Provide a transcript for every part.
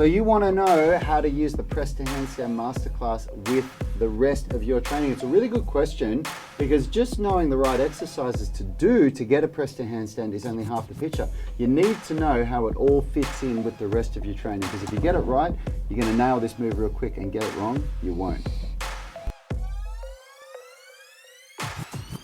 So you want to know how to use the press to handstand masterclass with the rest of your training. It's a really good question because just knowing the right exercises to do to get a press to handstand is only half the picture. You need to know how it all fits in with the rest of your training, because if you get it right, you're going to nail this move real quick, and get it wrong, you won't.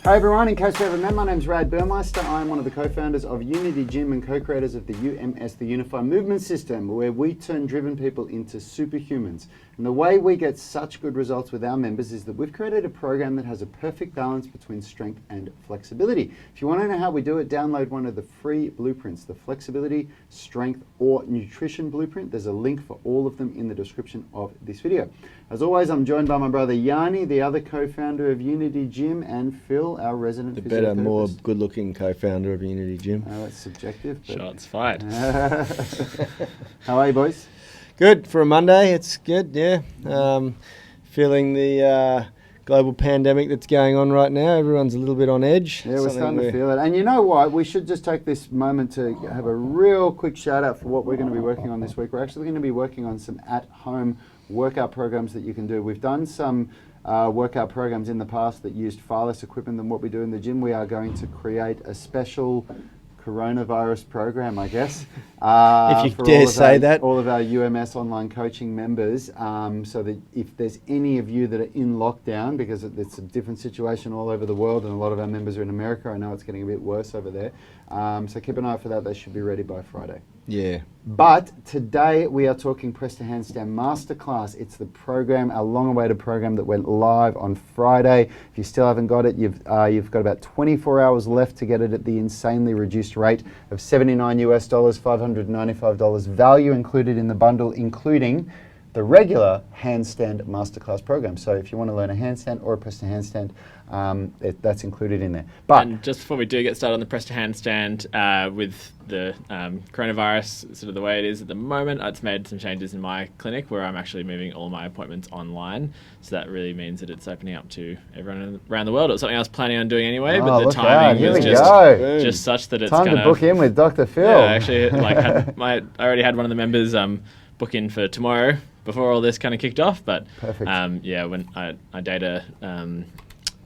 Hi everyone, in case you haven't met, my name's Rad Burmeister. I'm one of the co-founders of Unity Gym and co-creators of the UMS, the Unified Movement System, where we turn driven people into superhumans. And the way we get such good results with our members is that we've created a program that has a perfect balance between strength and flexibility. If you want to know how we do it, download one of the free blueprints, the flexibility, strength, or nutrition blueprint. There's a link for all of them in the description of this video. As always, I'm joined by my brother Yanni, the other co-founder of Unity Gym, and Phil, our resident physiotherapist. Better, more good-looking co-founder of Unity Gym. That's subjective. Shots fired. How are you, boys? Good for a Monday. It's good, yeah. Feeling the global pandemic that's going on right now. Everyone's a little bit on edge. Yeah, we're starting to feel it. And you know what? We should just take this moment to have a real quick shout out for what we're going to be working on this week. We're actually going to be working on some at-home workout programs that you can do. We've done some workout programs in the past that used far less equipment than what we do in the gym. We are going to create a special coronavirus program, I guess. If you dare say that. All of our UMS online coaching members, so that if there's any of you that are in lockdown, because it's a different situation all over the world and a lot of our members are in America, I know it's getting a bit worse over there. So keep an eye out for that. They should be ready by Friday. Yeah. But today we are talking Press to Handstand Masterclass. It's the program, our long-awaited program that went live on Friday. If you still haven't got it, you've got about 24 hours left to get it at the insanely reduced rate of $79 US, $595 value included in the bundle, including the regular handstand masterclass program. So if you want to learn a handstand or a press to handstand, that's included in there. But and just before we do get started on the press to handstand, with the coronavirus sort of the way it is at the moment, it's made some changes in my clinic where I'm actually moving all my appointments online. So that really means that it's opening up to everyone around the world. It was something I was planning on doing anyway, but the timing was just such that it's time to book in with Dr. Phil. Yeah, actually, I already had one of the members book in for tomorrow before all this kind of kicked off. But perfect. When I date a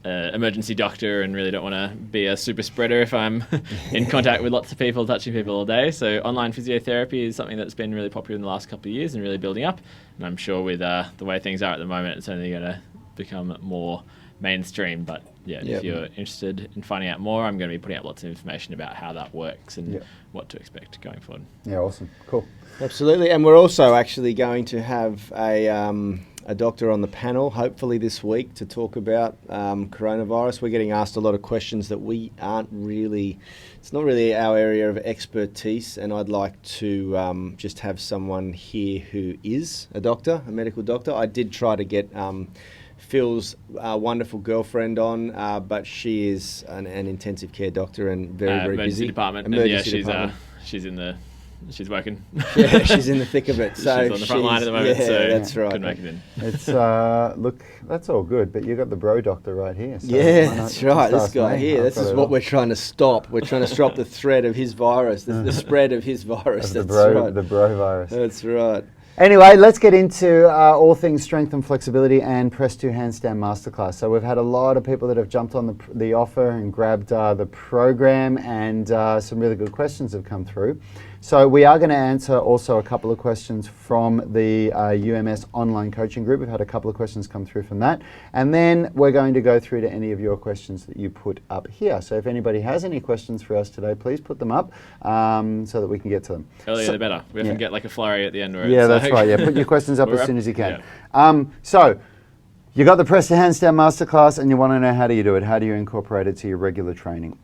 emergency doctor and really don't want to be a super spreader if I'm in contact with lots of people, touching people all day. So online physiotherapy is something that's been really popular in the last couple of years and really building up. And I'm sure with the way things are at the moment, it's only going to become more mainstream. But if you're interested in finding out more, I'm going to be putting out lots of information about how that works and what to expect going forward. Yeah, awesome. Cool. Absolutely. And we're also actually going to have a doctor on the panel, hopefully this week, to talk about coronavirus. We're getting asked a lot of questions that it's not really our area of expertise, and I'd like to just have someone here who is a doctor, a medical doctor. I did try to get Phil's wonderful girlfriend on, but she is an intensive care doctor and very busy. Emergency department. She's working. Yeah, she's in the thick of it. So she's on the front line at the moment. Yeah, so that's right. Couldn't make it in. It's look, that's all good, but you got the bro doctor right here. So that's right. This guy here. This is what we're trying to stop. We're trying to stop the thread of his virus, the spread of his virus. The bro virus. That's right. Anyway, let's get into all things strength and flexibility and press to handstand masterclass. So we've had a lot of people that have jumped on the offer and grabbed the program, and some really good questions have come through. So we are going to answer also a couple of questions from the UMS online coaching group. We've had a couple of questions come through from that. And then we're going to go through to any of your questions that you put up here. So if anybody has any questions for us today, please put them up so that we can get to them. Earlier the better. We often get like a flurry at the end. Yeah, that's right. Yeah, put your questions up as soon as you can. Yeah. So you got the press to handstand masterclass and you want to know how do you do it? How do you incorporate it to your regular training?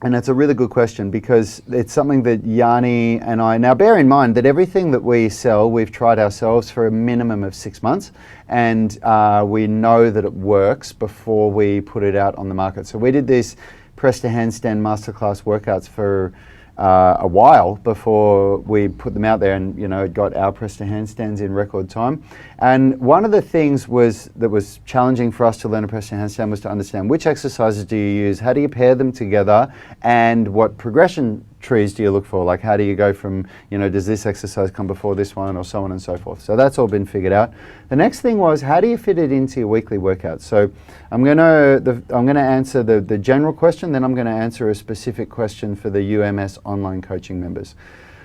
And it's a really good question because it's something that Yanni and I, now bear in mind that everything that we sell, we've tried ourselves for a minimum of 6 months, and we know that it works before we put it out on the market. So we did this press to handstand masterclass workouts for a while before we put them out there, and it got our press to handstands in record time. And one of the things that was challenging for us to learn a press to handstand was to understand which exercises do you use, how do you pair them together, and what progression trees do you look for? Like, how do you go from, does this exercise come before this one, or so on and so forth? So that's all been figured out. The next thing was, how do you fit it into your weekly workouts? So I'm going to answer the general question, then I'm going to answer a specific question for the UMS online coaching members.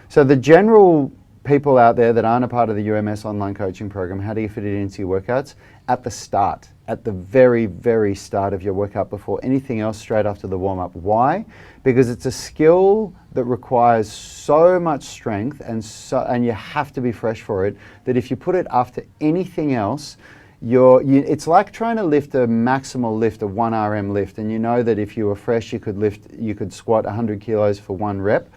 So the general people out there that aren't a part of the UMS online coaching program, how do you fit it into your workouts? At the start, at the very, very start of your workout, before anything else, straight after the warm-up. Why? Because it's a skill that requires so much strength and you have to be fresh for it, that if you put it after anything else, it's like trying to lift a maximal lift, a 1 RM lift, and you know that if you were fresh, you could squat 100 kilos for 1 rep.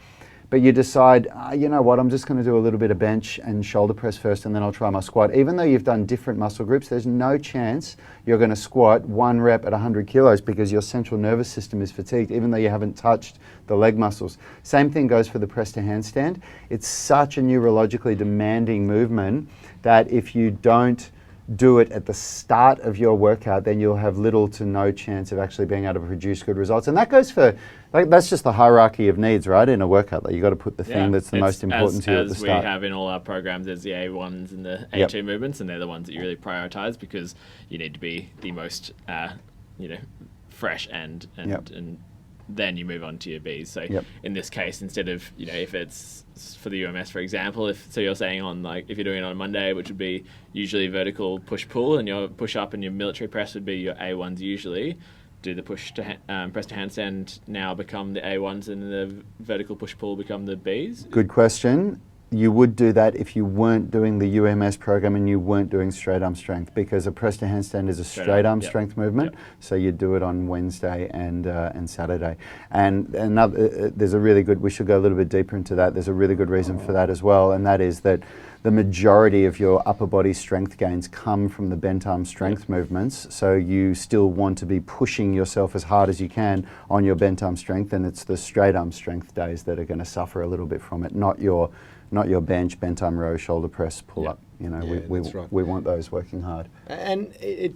But you decide, you know what, I'm just going to do a little bit of bench and shoulder press first, and then I'll try my squat. Even though you've done different muscle groups, there's no chance you're going to squat 1 rep at 100 kilos because your central nervous system is fatigued, even though you haven't touched the leg muscles. Same thing goes for the press to handstand. It's such a neurologically demanding movement that if you don't do it at the start of your workout, then you'll have little to no chance of actually being able to produce good results. And that goes for, that's just the hierarchy of needs, right? In a workout, you got to put the thing that's the most important to you at the start. As we have in all our programs, there's the A1s and the A2 movements, and they're the ones that you really prioritize because you need to be the most, fresh and then you move on to your Bs. So in this case, instead of, if it's for the UMS, for example, so you're saying if you're doing it on a Monday, which would be usually vertical push-pull, and your push-up and your military press would be your A1s usually, do the press to handstand now become the A1s and the vertical push-pull become the Bs? Good question. You would do that if you weren't doing the UMS program and you weren't doing straight arm strength, because a press to handstand is a straight arm strength movement. So you do it on Wednesday and Saturday. And there's a really good, we should go a little bit deeper into that. There's a really good reason for that as well, and that is that the majority of your upper body strength gains come from the bent arm strength movements. So you still want to be pushing yourself as hard as you can on your bent arm strength, and it's the straight arm strength days that are going to suffer a little bit from it, not your bench, bent arm row, shoulder press, pull up. We want those working hard. And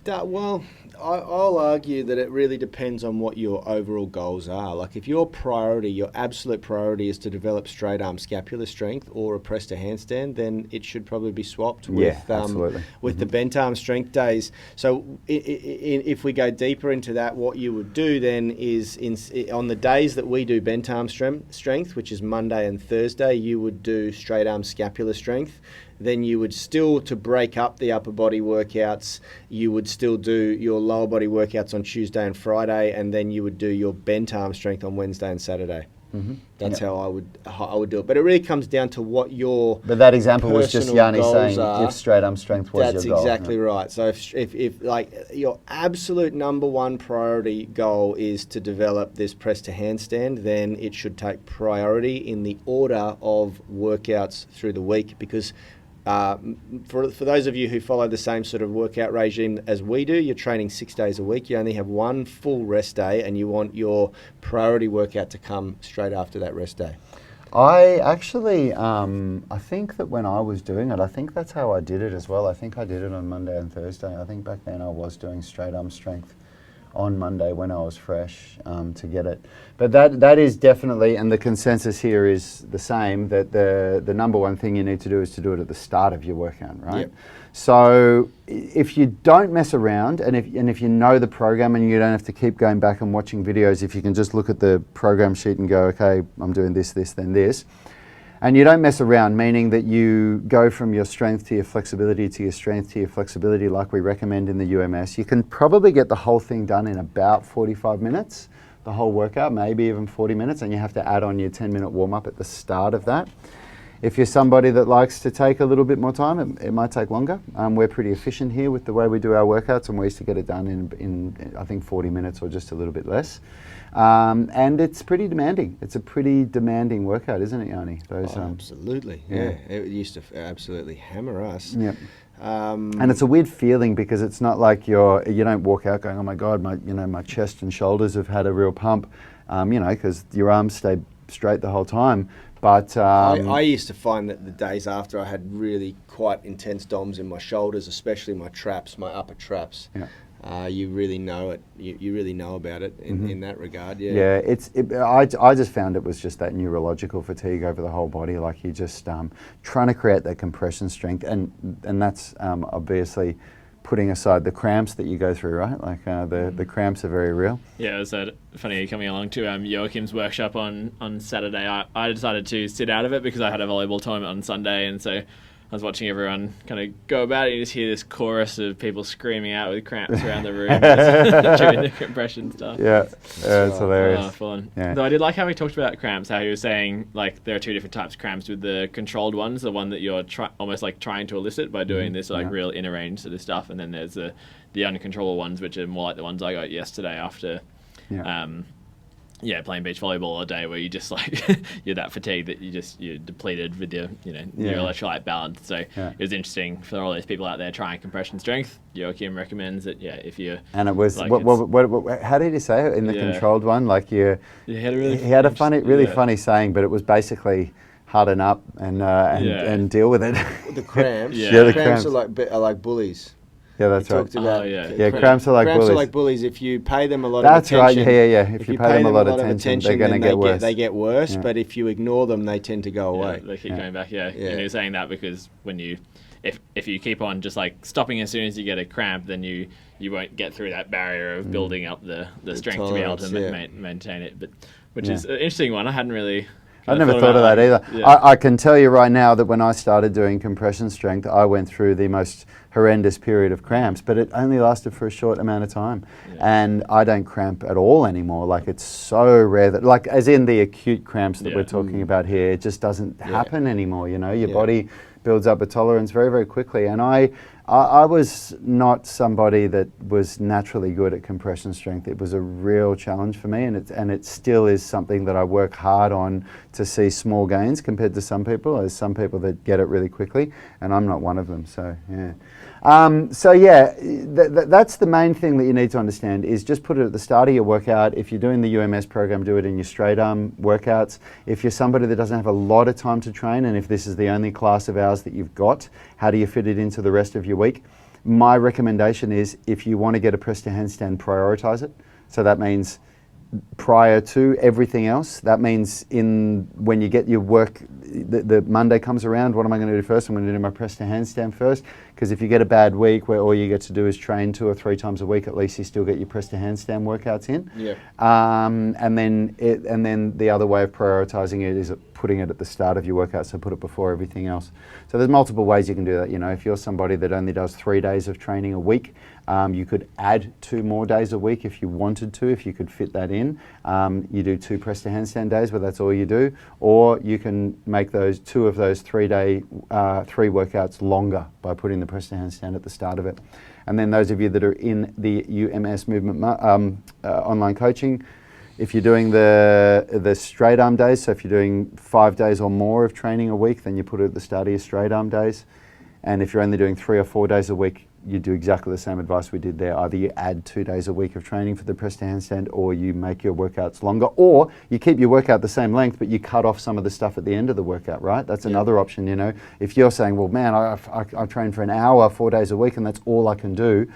I'll argue that it really depends on what your overall goals are. Like if your absolute priority is to develop straight arm scapular strength or a press to handstand, then it should probably be swapped with the bent arm strength days. So if we go deeper into that, what you would do then is on the days that we do bent arm strength, which is Monday and Thursday, you would do straight arm scapular strength. Then you would still, to break up the upper body workouts, you would still do your lower body workouts on Tuesday and Friday, and then you would do your bent arm strength on Wednesday and Saturday. That's how I would do it. But it really comes down to what your But that example was just Yanni saying are. If straight arm strength was your goal. That's exactly right. So if like your absolute number one priority goal is to develop this press to handstand, then it should take priority in the order of workouts through the week, because for those of you who follow the same sort of workout regime as we do, you're training 6 days a week. You only have one full rest day, and you want your priority workout to come straight after that rest day. I actually, I think that when I was doing it, I think that's how I did it as well. I think I did it on Monday and Thursday. I think back then I was doing straight arm strength on Monday when I was fresh to get it. But that is definitely, and the consensus here is the same, that the number one thing you need to do is to do it at the start of your workout, right? Yep. So if you don't mess around, and if you know the program and you don't have to keep going back and watching videos, if you can just look at the program sheet and go, okay, I'm doing this, then this, and you don't mess around, meaning that you go from your strength to your flexibility to your strength to your flexibility like we recommend in the UMS, you can probably get the whole thing done in about 45 minutes, the whole workout, maybe even 40 minutes, and you have to add on your 10-minute warm-up at the start of that. If you're somebody that likes to take a little bit more time, it might take longer. We're pretty efficient here with the way we do our workouts, and we used to get it done in I think 40 minutes or just a little bit less. And it's pretty demanding. It's a pretty demanding workout, isn't it, Yanni? Absolutely. Yeah. It used to absolutely hammer us. Yeah. And it's a weird feeling because it's not like you don't walk out going, oh my God, my chest and shoulders have had a real pump, because your arms stay straight the whole time. But I used to find that the days after I had really quite intense DOMs in my shoulders, especially my traps, my upper traps. Yeah. you really know it. You really know about it in that regard. Yeah, I just found it was just that neurological fatigue over the whole body. Like you just trying to create that compression strength, and that's obviously putting aside the cramps that you go through, right? Like the cramps are very real. Yeah, it was funny coming along to Joachim's workshop on Saturday. I decided to sit out of it because I had a volleyball tournament on Sunday, and so I was watching everyone kind of go about it. You just hear this chorus of people screaming out with cramps around the room during the compression stuff. Yeah, it's hilarious. Oh, fun. Yeah. Though I did like how he talked about cramps, how he was saying like there are two different types of cramps, with the controlled ones, the one that you're almost like trying to elicit by doing this like real inner range sort of stuff, and then there's the uncontrollable ones, which are more like the ones I got yesterday after playing beach volleyball all day, where you just like you're that fatigued that you're depleted with your your electrolyte balance. So it was interesting for all those people out there trying compression strength. Joachim recommends that if you and it was like what how did he say it in the controlled one? Like he had a funny saying, but it was basically harden up and deal with it. The cramps. The cramps are like bullies. Yeah, that's right. Talked about cramps are like bullies. Cramps are like bullies. If you pay them a lot that's of attention. That's right, yeah. If you pay them a lot of attention, they're going to get worse. They get worse, but if you ignore them, they tend to go away. They keep going back, And you're saying that because when if you keep on just like stopping as soon as you get a cramp, then you won't get through that barrier of building up the strength to be able to maintain it. But which is an interesting one. I hadn't really... I never thought of that either. Yeah. I can tell you right now that when I started doing compression strength, I went through the most horrendous period of cramps, but it only lasted for a short amount of time. And I don't cramp at all anymore. Like it's so rare that, like as in the acute cramps that we're talking about here, it just doesn't happen anymore. Your body builds up a tolerance very, very quickly. And I was not somebody that was naturally good at compression strength. It was a real challenge for me, and it still is something that I work hard on to see small gains compared to some people. There's some people that get it really quickly, and I'm not one of them. So yeah. That's the main thing that you need to understand is just put it at the start of your workout. If you're doing the UMS program, do it in your straight arm workouts. If you're somebody that doesn't have a lot of time to train, and if this is the only class of hours that you've got, how do you fit it into the rest of your week? My recommendation is if you want to get a press to handstand, prioritize it. So that means prior to everything else. That means when you get your work, the Monday comes around, what am I going to do first? I'm going to do my press to handstand first, because if you get a bad week where all you get to do is train 2 or 3 times a week, at least you still get your press to handstand workouts in. Yeah. And then the other way of prioritizing it is putting it at the start of your workout, so put it before everything else. So there's multiple ways you can do that. If you're somebody that only does 3 days of training a week, you could add 2 more days a week if you wanted to, if you could fit that in. You do 2 press to handstand days, but that's all you do. Or you can make those 2 of those 3 workouts longer by putting the press to handstand at the start of it. And then those of you that are in the UMS movement online coaching, if you're doing the straight arm days, so if you're doing 5 days or more of training a week, then you put it at the start of your straight arm days. And if you're only doing 3 or 4 days a week, you do exactly the same advice we did there. Either you add 2 days a week of training for the press to handstand, or you make your workouts longer, or you keep your workout the same length, but you cut off some of the stuff at the end of the workout, right? That's another option, If you're saying, well, man, I train for an hour, 4 days a week, and that's all I can do.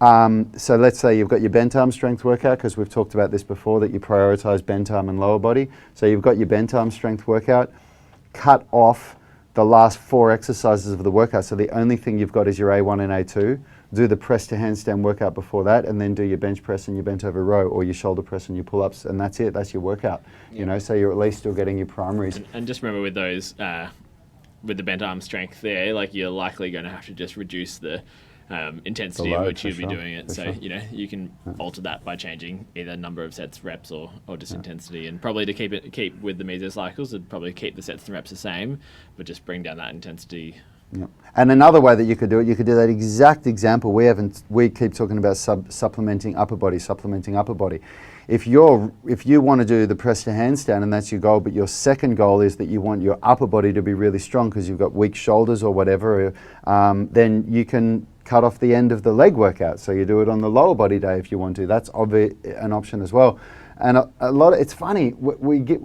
So let's say you've got your bent arm strength workout, because we've talked about this before, that you prioritize bent arm and lower body. So you've got your bent arm strength workout, cut off the last 4 exercises of the workout. So the only thing you've got is your A1 and A2. Do the press to handstand workout before that, and then do your bench press and your bent over row, or your shoulder press and your pull-ups, and that's it. That's your workout. So you're at least still getting your primaries. And just remember with those, with the bent arm strength there, like you're likely going to have to just reduce the intensity at which you'll be doing it. So you can alter that by changing either number of sets, reps, or just intensity. And probably to keep with the mesocycles, it'd probably keep the sets and reps the same, but just bring down that intensity. Yeah. And another way that you could do it, you could do that exact example. We keep talking about supplementing upper body. If you want to do the press to handstand and that's your goal, but your second goal is that you want your upper body to be really strong because you've got weak shoulders or whatever, then you can cut off the end of the leg workout. So you do it on the lower body day if you want to. That's an option as well. And a lot. It's funny.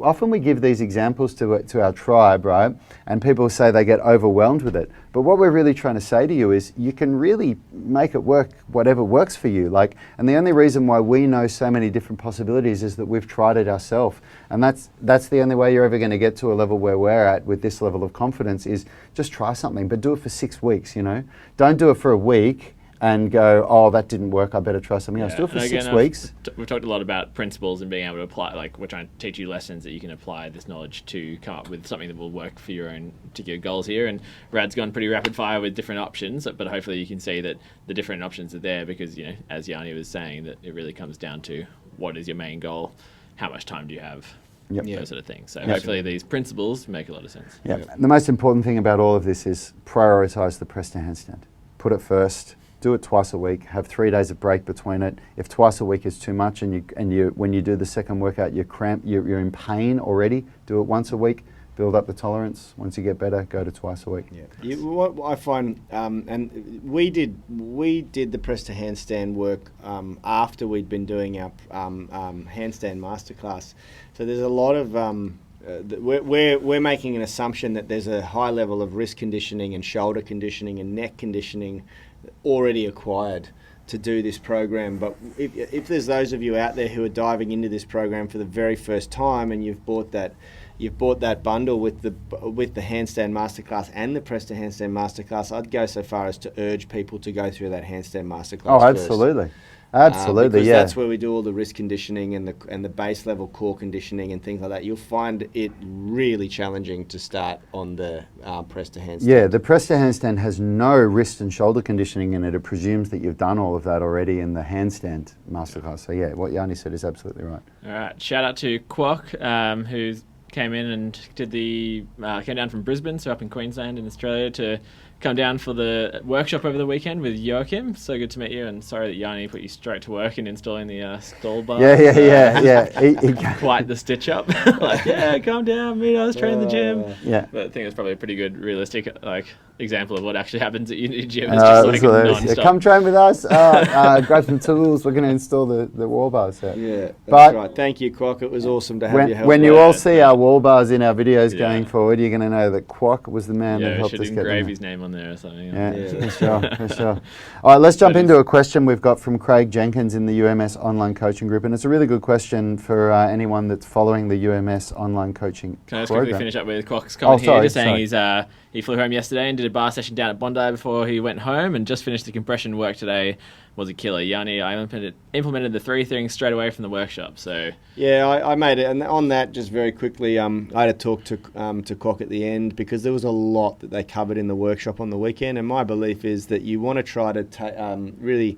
Often we give these examples to our tribe, right? And people say they get overwhelmed with it. But what we're really trying to say to you is you can really make it work, whatever works for you. And the only reason why we know so many different possibilities is that we've tried it ourselves. And that's the only way you're ever going to get to a level where we're at with this level of confidence is just try something, but do it for 6 weeks. Don't do it for a week and go, oh, that didn't work, I better try something else. Do it for 6 weeks. We've talked a lot about principles and being able to apply, like we're trying to teach you lessons that you can apply this knowledge to come up with something that will work for your own particular goals here. And Brad's gone pretty rapid fire with different options, but hopefully you can see that the different options are there because, as Yanni was saying, that it really comes down to what is your main goal, how much time do you have, those sort of things. So hopefully these principles make a lot of sense. The most important thing about all of this is prioritize the press to handstand. Put it first. Do it twice a week. Have 3 days of break between it. If twice a week is too much, and you when you do the second workout, you're in pain already. Do it once a week. Build up the tolerance. Once you get better, go to twice a week. What I find, and we did the press to handstand work after we'd been doing our handstand masterclass. So there's a lot of we're making an assumption that there's a high level of wrist conditioning and shoulder conditioning and neck conditioning already acquired to do this program. But if there's those of you out there who are diving into this program for the very first time and you've bought that bundle with the handstand masterclass and the press to handstand masterclass, I'd go so far as to urge people to go through that handstand masterclass. Oh, absolutely. Absolutely, because that's where we do all the wrist conditioning and the base level core conditioning and things like that. You'll find it really challenging to start on the press to handstand. Yeah, the press to handstand has no wrist and shoulder conditioning in it. It presumes that you've done all of that already in the handstand masterclass. So yeah, what Yanni said is absolutely right. All right, shout out to Kwok, who's came in and came down from Brisbane, so up in Queensland in Australia, to come down for the workshop over the weekend with Joachim. So good to meet you, and sorry that Yanni put you straight to work in installing the stall bar. Yeah. Quite the stitch up. Come down, meet us, train in the gym. But I think it's probably a pretty good, realistic example of what actually happens at Unity Gym. It's just non-stop. Come train with us. Grab some tools. We're going to install the wall bars. That's right. Thank you, Kwok. It was awesome to have you help. When you all see our wall bars in our videos going forward, you're going to know that Kwok was the man that helped us get them. Engrave his name on there or something. For sure. All right, let's jump into a question we've got from Craig Jenkins in the UMS online coaching group, and it's a really good question for anyone that's following the UMS online coaching Can I just program. quickly finish up with Kwok's comment here, just saying he flew home yesterday and did a bar session down at Bondi before he went home and just finished the compression work today. Was a killer. Yanni, I implemented the 3 things straight away from the workshop. So I made it, and on that, just very quickly, I had a talk to Kwok at the end because there was a lot that they covered in the workshop on the weekend, and my belief is that you want to try to really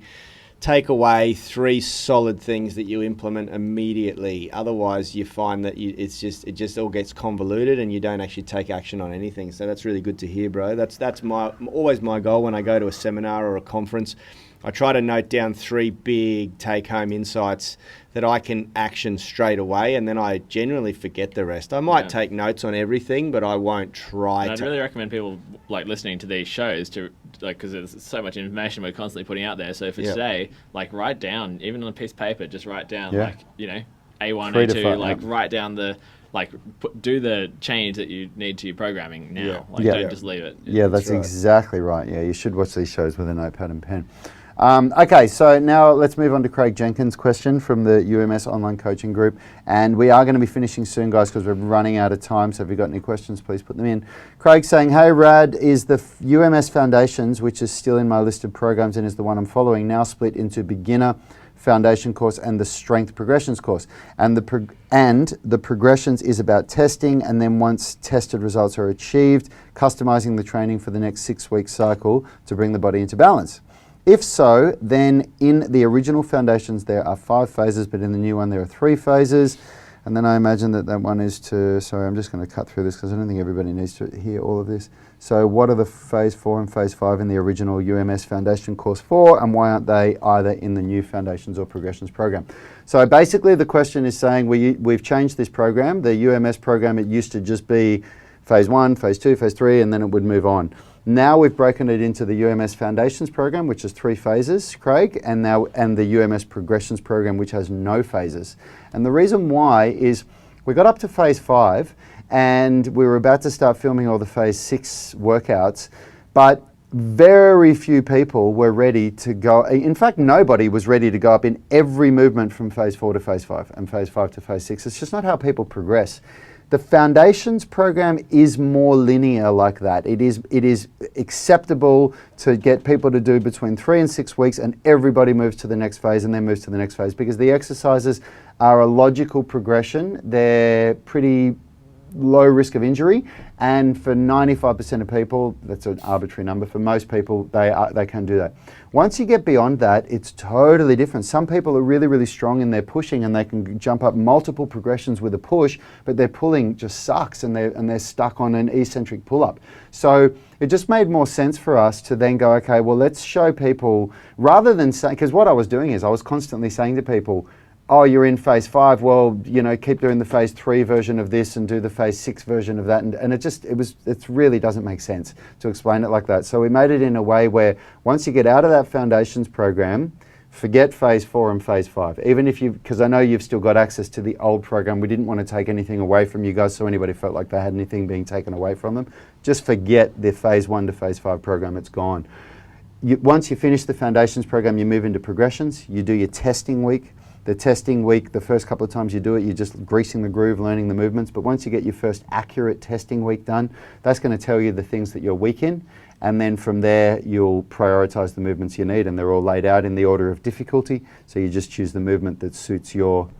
take away 3 solid things that you implement immediately. Otherwise, you find that it just all gets convoluted and you don't actually take action on anything. So that's really good to hear, bro. That's always my goal when I go to a seminar or a conference. I try to note down 3 big take-home insights that I can action straight away, and then I generally forget the rest. I might take notes on everything, but I won't try to. I'd really recommend people listening to these shows to because there's so much information we're constantly putting out there. So for today, write down, even on a piece of paper, just write down A1, A2, write down the. Do the change that you need to your programming now. Don't just leave it. Yeah, that's exactly right. Yeah, you should watch these shows with a notepad and pen. Okay, so now let's move on to Craig Jenkins' question from the UMS online coaching group. And we are going to be finishing soon, guys, because we're running out of time. So if you've got any questions, please put them in. Craig's saying, hey, Rad, is the UMS Foundations, which is still in my list of programs and is the one I'm following, now split into beginner, foundation course and the strength progressions course, and the progressions is about testing, and then once tested results are achieved, customizing the training for the next 6-week cycle to bring the body into balance. If so, then in the original foundations there are 5 phases, but in the new one there are 3 phases. And then I imagine that one is sorry, I'm just going to cut through this because I don't think everybody needs to hear all of this. So what are the phase 4 and phase 5 in the original UMS Foundation course for, and why aren't they either in the new Foundations or Progressions program? So basically the question is saying we've changed this program. The UMS program, it used to just be phase 1, phase 2, phase 3, and then it would move on. Now we've broken it into the UMS Foundations program, which is 3 phases, Craig, and the UMS Progressions program, which has no phases. And the reason why is we got up to phase 5 and we were about to start filming all the phase 6 workouts, but very few people were ready to go. In fact, nobody was ready to go up in every movement from phase 4 to phase 5 and phase 5 to phase 6. It's just not how people progress. The Foundations program is more linear like that. It is acceptable to get people to do between 3 and 6 weeks, and everybody moves to the next phase and then moves to the next phase, because the exercises are a logical progression. They're pretty low risk of injury, and for 95% of people, that's an arbitrary number, for most people they can do that. Once you get beyond that, it's totally different. Some people are really, really strong in their pushing and they can jump up multiple progressions with a push, but their pulling just sucks and they're stuck on an eccentric pull-up. So it just made more sense for us to then go, okay, well, let's show people, rather than saying, because what I was doing is I was constantly saying to people, oh, you're in phase 5, well, you know, keep doing the phase 3 version of this and do the phase 6 version of that. And it really doesn't make sense to explain it like that. So we made it in a way where once you get out of that Foundations program, forget phase 4 and phase 5. Even if because I know you've still got access to the old program. We didn't want to take anything away from you guys, so anybody felt like they had anything being taken away from them. Just forget the phase 1 to phase 5 program, it's gone. Once you finish the Foundations program, you move into Progressions, you do your testing week. The testing week, the first couple of times you do it, you're just greasing the groove, learning the movements. But once you get your first accurate testing week done, that's going to tell you the things that you're weak in. And then from there, you'll prioritize the movements you need. And they're all laid out in the order of difficulty. So you just choose the movement that suits your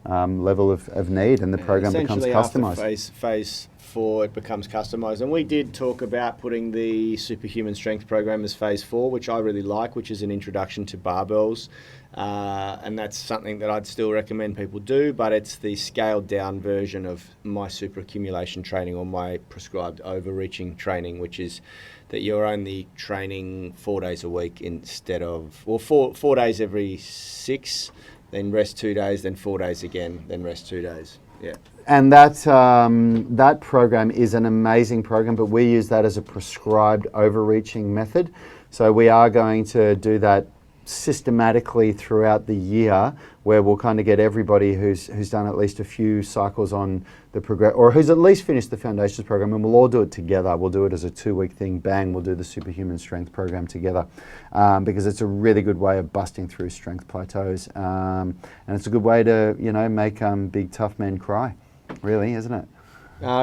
level of need, and the program becomes customized. After phase 4, it becomes customized. And we did talk about putting the Superhuman Strength program as phase 4, which I really like, which is an introduction to barbells. And that's something that I'd still recommend people do, but it's the scaled down version of my super accumulation training, or my prescribed overreaching training, which is that you're only training 4 days a week instead of, well, four days every 6, then rest 2 days, then 4 days again, then rest 2 days. Yeah. And that program is an amazing program, but we use that as a prescribed overreaching method. So we are going to do that systematically throughout the year, where we'll kind of get everybody who's done at least a few cycles on the or who's at least finished the Foundations program, and we'll all do it together. We'll do it as a 2-week thing. Bang, we'll do the Superhuman Strength program together, because it's a really good way of busting through strength plateaus, and it's a good way to, you know, make big tough men cry, really, isn't it?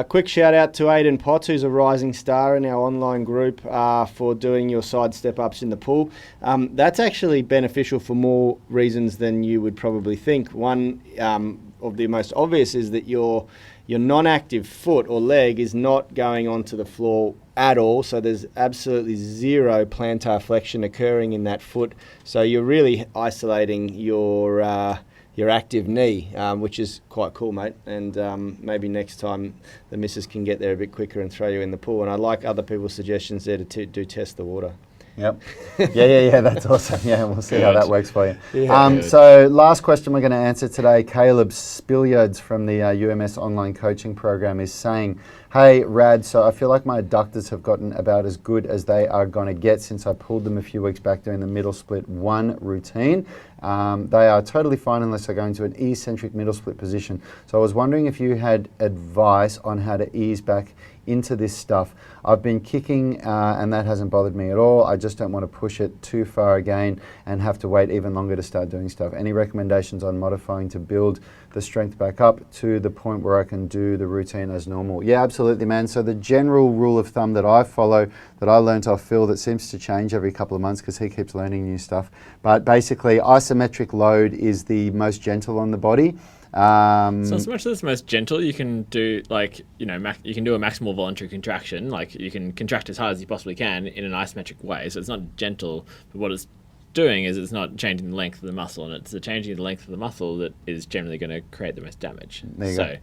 Quick shout out to Aidan Potts, who's a rising star in our online group, for doing your side step ups in the pool. That's actually beneficial for more reasons than you would probably think. One of the most obvious is that your non-active foot or leg is not going onto the floor at all, so there's absolutely zero plantar flexion occurring in that foot. So you're really isolating your active knee, which is quite cool, mate. And maybe next time the missus can get there a bit quicker and throw you in the pool. And I like other people's suggestions there to do test the water. Yep. Yeah, that's awesome. Yeah, we'll see how that works for you. Yeah. So last question we're going to answer today, Caleb Spilliards from the UMS online coaching program is saying, hey, Rad, so I feel like my adductors have gotten about as good as they are going to get since I pulled them a few weeks back doing the middle split 1 routine. They are totally fine unless I go into an eccentric middle split position. So I was wondering if you had advice on how to ease back into this stuff. I've been kicking and that hasn't bothered me at all. I just don't want to push it too far again and have to wait even longer to start doing stuff. Any recommendations on modifying to build the strength back up to the point where I can do the routine as normal? Yeah, absolutely, man. So the general rule of thumb that I follow, that I learned off Phil, that seems to change every couple of months because he keeps learning new stuff, but basically isometric load is the most gentle on the body. So as much as it's most gentle, you can do you can do a maximal voluntary contraction. Like you can contract as hard as you possibly can in an isometric way. So it's not gentle, but what it's doing is it's not changing the length of the muscle, and it's the changing of the length of the muscle that is generally going to create the most damage. There you go.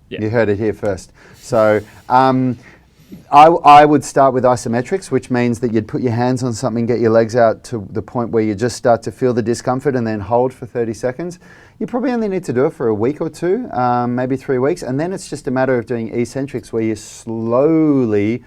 Yeah. You heard it here first. So I would start with isometrics, which means that you'd put your hands on something, get your legs out to the point where you just start to feel the discomfort and then hold for 30 seconds. You probably only need to do it for a week or two, maybe 3 weeks. And then it's just a matter of doing eccentrics where you slowly,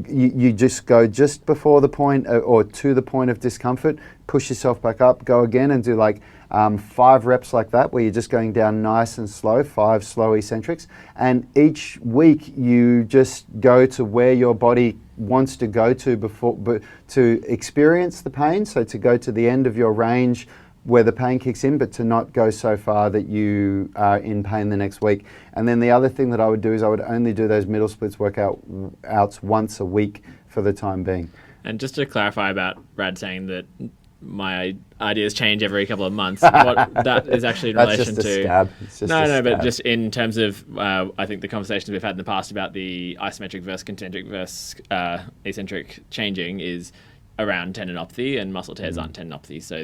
you just go just before the point or to the point of discomfort, push yourself back up, go again and do like 5 reps like that, where you're just going down nice and slow, 5 slow eccentrics. And each week you just go to where your body wants to go to to experience the pain. So to go to the end of your range where the pain kicks in, but to not go so far that you are in pain the next week. And then the other thing that I would do is I would only do those middle splits workouts once a week for the time being. And just to clarify about Brad saying that my ideas change every couple of months, what that is actually in relation just a to... stab. It's just a but stab. just in terms of, I think the conversations we've had in the past about the isometric versus concentric versus eccentric changing is around tendinopathy, and muscle tears aren't tendinopathy, so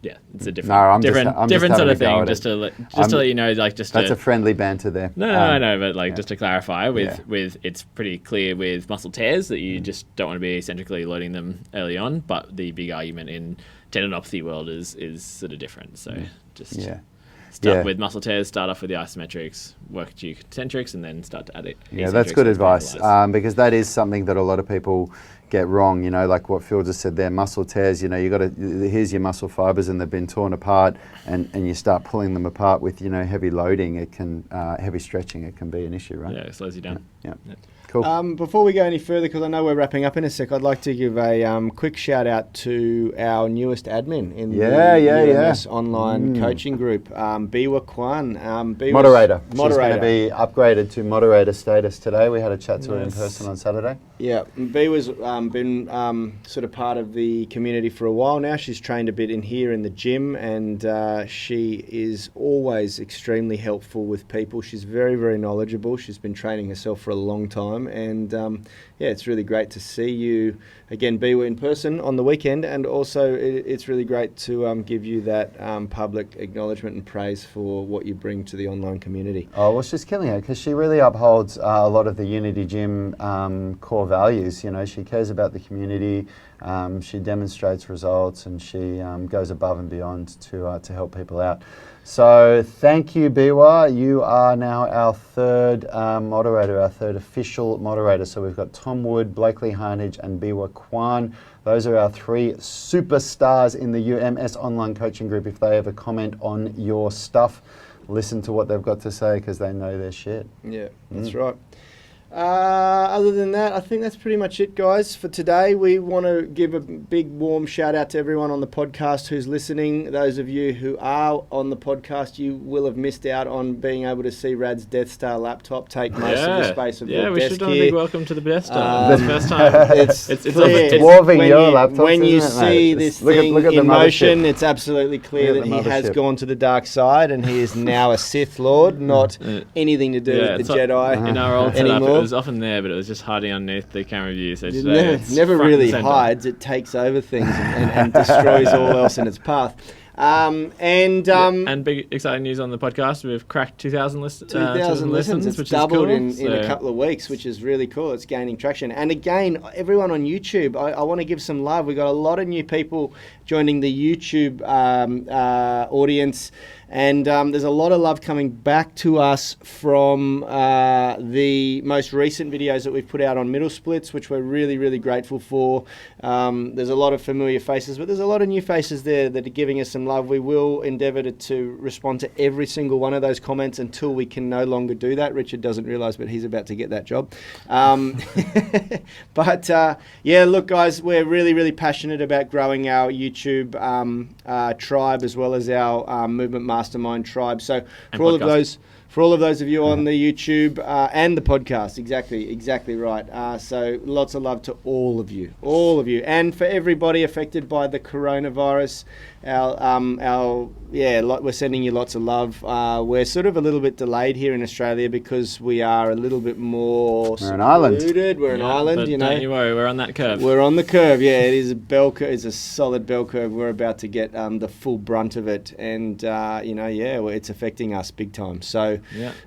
it's a different different sort of thing. Just to let you know, that's a friendly banter there. No, I know, but just to clarify, with it's pretty clear with muscle tears that you just don't want to be eccentrically loading them early on. But the big argument in tendinopathy world is sort of different. So start with muscle tears, start off with the isometrics, work to your concentrics, and then start to add it. Yeah, that's good advice, because that is something that a lot of people get wrong, like what Phil just said there, muscle tears, here's your muscle fibers and they've been torn apart, and you start pulling them apart with, heavy loading, it can, heavy stretching, it can be an issue, right? Yeah, it slows you down. Yeah. Cool. Before we go any further, because I know we're wrapping up in a sec, I'd like to give a quick shout out to our newest admin in the UMS online coaching group, Biwa Kwan. Moderator. She's going to be upgraded to moderator status today. We had a chat to her in person on Saturday. Yeah, Biwa's been sort of part of the community for a while now. She's trained a bit in here in the gym, and she is always extremely helpful with people. She's very, very knowledgeable. She's been training herself for a long time. And it's really great to see you again, Biwa, in person on the weekend, and also it's really great to give you that public acknowledgement and praise for what you bring to the online community. Oh, well, she's killing it because she really upholds a lot of the Unity Gym core values. She cares about the community, she demonstrates results, and she goes above and beyond to help people out. So thank you, Biwa. You are now our third moderator, our third official moderator. So we've got Tom Wood, Blakely Harnage, and Biwa Kwan. Those are our 3 superstars in the UMS online coaching group. If they ever comment on your stuff, listen to what they've got to say because they know their shit. Yeah, that's right. Other than that, I think that's pretty much it, guys, for today. We want to give a big warm shout out to everyone on the podcast who's listening. Those of you who are on the podcast, you will have missed out on being able to see Rad's Death Star laptop take most of the space of your desk here. Yeah, we should have a big welcome to the Death Star. It's the first time. It's dwarfing your laptop. When you see this thing in motion, it's absolutely clear that he has gone to the dark side and he is now a Sith Lord, not anything to do with the Jedi in our old setup. anymore. It was often there, but it was just hiding underneath the camera view. So It today never really hides. It takes over things and destroys all else in its path. And big exciting news on the podcast. We've cracked 2,000 listens. 2,000 listens. It's which doubled is cool. in a couple of weeks, which is really cool. It's gaining traction. And again, everyone on YouTube, I want to give some love. We've got a lot of new people joining the YouTube audience. And there's a lot of love coming back to us from the most recent videos that we've put out on middle splits, which we're really, really grateful for. There's a lot of familiar faces, but there's a lot of new faces there that are giving us some love. We will endeavour to respond to every single one of those comments until we can no longer do that. Richard doesn't realise, but he's about to get that job. Look, guys, we're really, really passionate about growing our YouTube tribe as well as our movement mastermind tribe. So for all of those of you on the YouTube and the podcast, exactly right. So lots of love to all of you, and for everybody affected by the coronavirus. We're sending you lots of love. We're sort of a little bit delayed here in Australia because we are a little bit more We're an island. We're an island, but don't you worry, we're on that curve. We're on the curve. Yeah, it is a bell curve. It's a solid bell curve. We're about to get the full brunt of it, and it's affecting us big time. So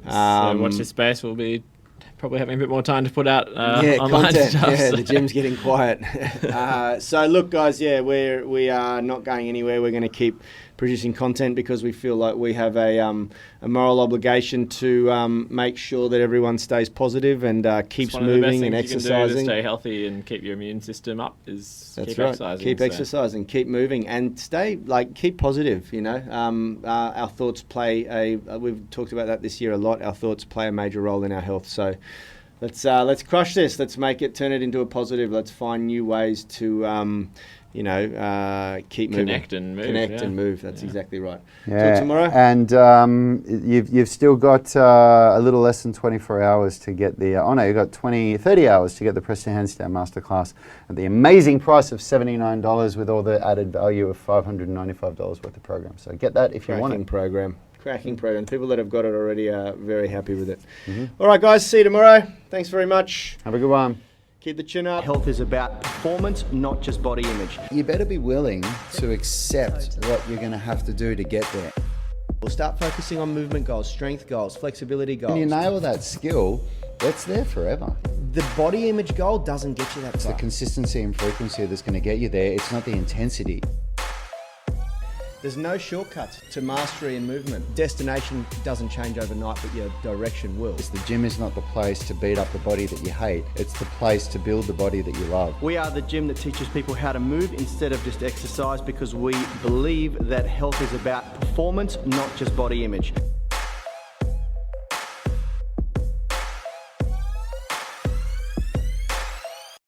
so watch this space. We'll be probably having a bit more time to put out Yeah, online content. stuff. Yeah, so. the gym's getting quiet. So look, guys, yeah, we are not going anywhere. We're going to keep producing content because we feel like we have a moral obligation to make sure that everyone stays positive and keeps moving and exercising. It's one of the best things you can do to stay healthy and keep your immune system up is That's keep right. exercising. Keep exercising, keep moving, and keep positive. You know, our thoughts play we've talked about that this year a lot. Our thoughts play a major role in our health. So let's crush this. Let's turn it into a positive. Let's find new ways to keep moving. Connect and move. And move. That's exactly right. Yeah. Till tomorrow. And you've still got a little less than 24 hours to get the, you've got 30 hours to get the Press to Handstand Masterclass at the amazing price of $79 with all the added value of $595 worth of program. So get that if you want it. Cracking program. People that have got it already are very happy with it. All right, guys. See you tomorrow. Thanks very much. Have a good one. Keep the chin up. Health is about performance, not just body image. You better be willing to accept what you're going to have to do to get there. We'll start focusing on movement goals, strength goals, flexibility goals. When you nail that skill, it's there forever. The body image goal doesn't get you that It's far. the consistency and frequency that's going to get you there. It's not the intensity. There's no shortcuts to mastery and movement. Destination doesn't change overnight, but your direction will. The gym is not the place to beat up the body that you hate. It's the place to build the body that you love. We are the gym that teaches people how to move instead of just exercise because we believe that health is about performance, not just body image.